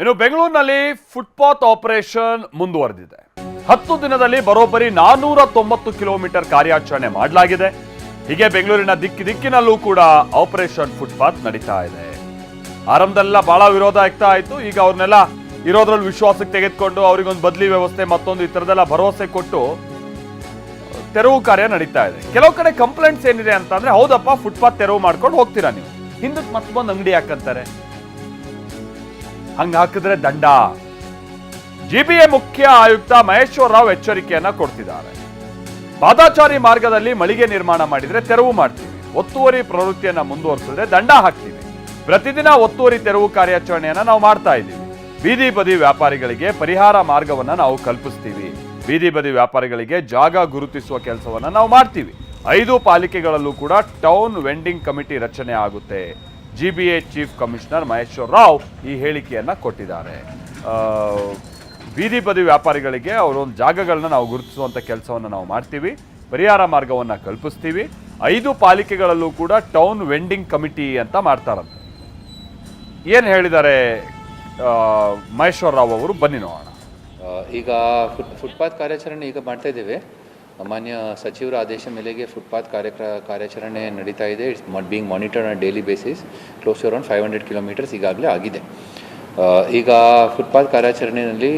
ಇನ್ನು ಬೆಂಗಳೂರಿನಲ್ಲಿ footpath operation ಮುಂದುವರೆದಿದೆ. 10 ದಿನದಲ್ಲಿ ಬರೋಬ್ಬರಿ 490 ಕಿಲೋಮೀಟರ್ ಕಾರ್ಯಾಚರಣೆ ಮಾಡಲಾಗಿದೆ. ಹೀಗೆ ಬೆಂಗಳೂರಿನ ದಿಕ್ಕಿನಲ್ಲೂ ಕೂಡ ಆಪರೇಷನ್ ಫುಟ್ಪಾತ್ ನಡೀತಾ ಇದೆ. ಆರಂಭದಲ್ಲ ಬಹಳ ವಿರೋಧ ಆಗ್ತಾ ಆಯ್ತು. ಈಗ ಅವ್ರನ್ನೆಲ್ಲ ಇರೋದ್ರಲ್ಲಿ ವಿಶ್ವಾಸಕ್ಕೆ ತೆಗೆದುಕೊಂಡು ಅವರಿಗೊಂದು ಬದಲಿ ವ್ಯವಸ್ಥೆ ಮತ್ತೊಂದು ಈ ಥರದೆಲ್ಲ ಭರವಸೆ ಕೊಟ್ಟು ತೆರವು ಕಾರ್ಯ ನಡೀತಾ ಇದೆ. ಕೆಲವು ಕಡೆ ಕಂಪ್ಲೇಂಟ್ಸ್ ಏನಿದೆ ಅಂತಂದ್ರೆ, ಹೌದಪ್ಪ ಫುಟ್ಪಾತ್ ತೆರವು ಮಾಡ್ಕೊಂಡು ಹೋಗ್ತೀರಾ ನೀವು, ಹಿಂದಕ್ಕೆ ಮತ್ತೊಂದು ಅಂಗಡಿ ಹಾಕಂತಾರೆ, ಹಂಗ ಹಾಕಿದ್ರೆ ದಂಡ. ಜಿಬಿಎ ಮುಖ್ಯ ಆಯುಕ್ತ ಮಹೇಶ್ವರ ರಾವ್ ಎಚ್ಚರಿಕೆಯನ್ನ ಕೊಡ್ತಿದ್ದಾರೆ. ಪಾದಾಚಾರಿ ಮಾರ್ಗದಲ್ಲಿ ಮಳಿಗೆ ನಿರ್ಮಾಣ ಮಾಡಿದ್ರೆ ತೆರವು ಮಾಡ್ತೀವಿ, ಒತ್ತುವರಿ ಪ್ರವೃತ್ತಿಯನ್ನ ಮುಂದುವರಿಸಿದ್ರೆ ದಂಡ ಹಾಕ್ತೀವಿ. ಪ್ರತಿದಿನ ಒತ್ತುವರಿ ತೆರವು ಕಾರ್ಯಾಚರಣೆಯನ್ನ ನಾವು ಮಾಡ್ತಾ ಇದ್ದೀವಿ. ಬೀದಿ ಬದಿ ವ್ಯಾಪಾರಿಗಳಿಗೆ ಪರಿಹಾರ ಮಾರ್ಗವನ್ನ ನಾವು ಕಲ್ಪಿಸ್ತೀವಿ. ಬೀದಿ ಬದಿ ವ್ಯಾಪಾರಿಗಳಿಗೆ ಜಾಗ ಗುರುತಿಸುವ ಕೆಲಸವನ್ನ ನಾವು ಮಾಡ್ತೀವಿ. 5 ಪಾಲಿಕೆಗಳಲ್ಲೂ ಕೂಡ ಟೌನ್ ವೆಂಡಿಂಗ್ ಕಮಿಟಿ ರಚನೆ ಆಗುತ್ತೆ. GBA chief commissioner Maheshwara Rao ಈ ಹೇಳಿಕೆಯನ್ನ ಕೊಟ್ಟಿದ್ದಾರೆ. ಬೀದಿ ಬದಿ ವ್ಯಾಪಾರಿಗಳಿಗೆ ಅವರೊಂದು ಜಾಗಗಳನ್ನ ನಾವು ಗುರುತಿಸುವಂತ ಕೆಲಸವನ್ನು ನಾವು ಮಾಡ್ತೀವಿ, ಪರಿಹಾರ ಮಾರ್ಗವನ್ನು ಕಲ್ಪಿಸ್ತೀವಿ. 5 ಪಾಲಿಕೆಗಳಲ್ಲೂ ಕೂಡ ಟೌನ್ ವೆಂಡಿಂಗ್ ಕಮಿಟಿ ಅಂತ ಮಾಡ್ತಾರಂತೆ. ಏನು ಹೇಳಿದ್ದಾರೆ ಮಹೇಶ್ವರ ರಾವ್ ಅವರು, ಬನ್ನಿ ನೋಡೋಣ. ಈಗ ಫುಟ್ಪಾತ್ ಕಾರ್ಯಾಚರಣೆ ಈಗ ಮಾಡ್ತಾ ಇದ್ದೇವೆ. ಮಾನ್ಯ ಸಚಿವರ ಆದೇಶ ಮೇಲೆಗೆ ಫುಟ್ಪಾತ್ ಕಾರ್ಯಾಚರಣೆ ನಡೀತಾ ಇದೆ. It's being monitored on daily basis. Close to around 500 kilometres ಈಗಾಗಲೇ ಆಗಿದೆ. ಈಗ ಫುಟ್ಪಾತ್ ಕಾರ್ಯಾಚರಣೆಯಲ್ಲಿ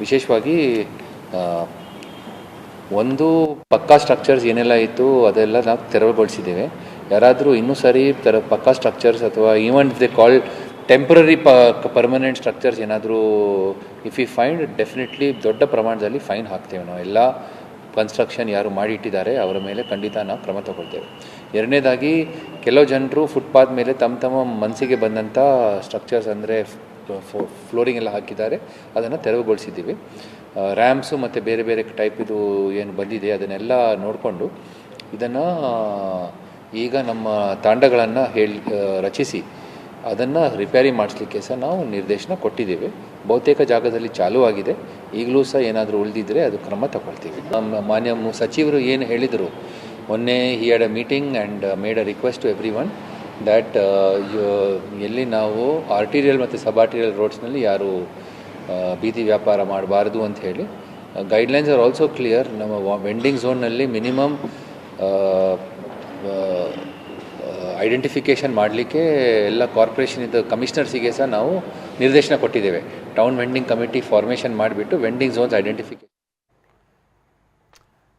ವಿಶೇಷವಾಗಿ ಒಂದು ಪಕ್ಕಾ ಸ್ಟ್ರಕ್ಚರ್ಸ್ ಏನೆಲ್ಲ ಇತ್ತು ಅದೆಲ್ಲ ನಾವು ತೆರವುಗೊಳಿಸಿದ್ದೇವೆ. ಯಾರಾದರೂ ಇನ್ನೂ ಸರಿ ಪಕ್ಕಾ ಸ್ಟ್ರಕ್ಚರ್ಸ್ ಅಥವಾ even they call temporary permanent structures ಏನಾದರೂ ಇಫ್ ಯು ಫೈಂಡ್, ಡೆಫಿನೆಟ್ಲಿ ದೊಡ್ಡ ಪ್ರಮಾಣದಲ್ಲಿ ಫೈನ್ ಹಾಕ್ತೇವೆ. ನಾವು ಎಲ್ಲ ಕನ್ಸ್ಟ್ರಕ್ಷನ್ ಯಾರು ಮಾಡಿ ಇಟ್ಟಿದ್ದಾರೆ ಅವರ ಮೇಲೆ ಖಂಡಿತ ನಾವು ಕ್ರಮ ತಗೊಳ್ತೇವೆ. ಎರಡನೇದಾಗಿ, ಕೆಲವು ಜನರು ಫುಟ್ಪಾತ್ ಮೇಲೆ ತಮ್ಮ ಮನಸ್ಸಿಗೆ ಬಂದಂಥ ಸ್ಟ್ರಕ್ಚರ್ಸ್ ಅಂದರೆ ಫ್ಲೋರಿಂಗ್ ಎಲ್ಲ ಹಾಕಿದ್ದಾರೆ, ಅದನ್ನು ತೆರವುಗೊಳಿಸಿದ್ದೀವಿ. ರ್ಯಾಂಪ್ಸು ಮತ್ತು ಬೇರೆ ಬೇರೆ ಟೈಪ್ ಇದು ಏನು ಬಂದಿದೆ ಅದನ್ನೆಲ್ಲ ನೋಡಿಕೊಂಡು ಇದನ್ನು ಈಗ ನಮ್ಮ ತಾಂಡಗಳನ್ನು ರಚಿಸಿ ಅದನ್ನು ರಿಪೇರಿ ಮಾಡಿಸ್ಲಿಕ್ಕೆ ಸಹ ನಾವು ನಿರ್ದೇಶನ ಕೊಟ್ಟಿದ್ದೇವೆ. ಬಹುತೇಕ ಜಾಗದಲ್ಲಿ ಚಾಲೂ ಆಗಿದೆ. ಈಗಲೂ ಸಹ ಏನಾದರೂ ಉಳಿದಿದ್ದರೆ ಅದು ಕ್ರಮ ತಗೊಳ್ತೀವಿ. ನಮ್ಮ ಮಾನ್ಯ ಸಚಿವರು ಏನು ಹೇಳಿದರು ಮೊನ್ನೆ, he had a meeting and made a request to everyone that ಎಲ್ಲಿ ನಾವು ಆರ್ಟೀರಿಯಲ್ ಮತ್ತು ಸಬ್ ಆರ್ಟೀರಿಯಲ್ ರೋಡ್ಸ್ನಲ್ಲಿ ಯಾರು ಬೀದಿ ವ್ಯಾಪಾರ ಮಾಡಬಾರ್ದು ಅಂತ ಹೇಳಿ. Guidelines are also clear. ನಮ್ಮ ವೆಂಡಿಂಗ್ ಝೋನ್ನಲ್ಲಿ ಮಿನಿಮಮ್ ಐಡೆಂಟಿಫಿಕೇಷನ್ ಮಾಡಲಿಕ್ಕೆ ಎಲ್ಲ ಕಾರ್ಪೊರೇಷನಿಂದ ಕಮಿಷನರ್ಸಿಗೆ ಸಹ ನಾವು ನಿರ್ದೇಶನ ಕೊಟ್ಟಿದ್ದೇವೆ. ಟೌನ್ ವೆಂಡಿಂಗ್ ಕಮಿಟಿ ಫಾರ್ಮೇಷನ್ ಮಾಡಿಬಿಟ್ಟು ವೆಂಡಿಂಗ್ ಝೋನ್ಸ್ ಐಡೆಂಟಿಫಿಕೇಷನ್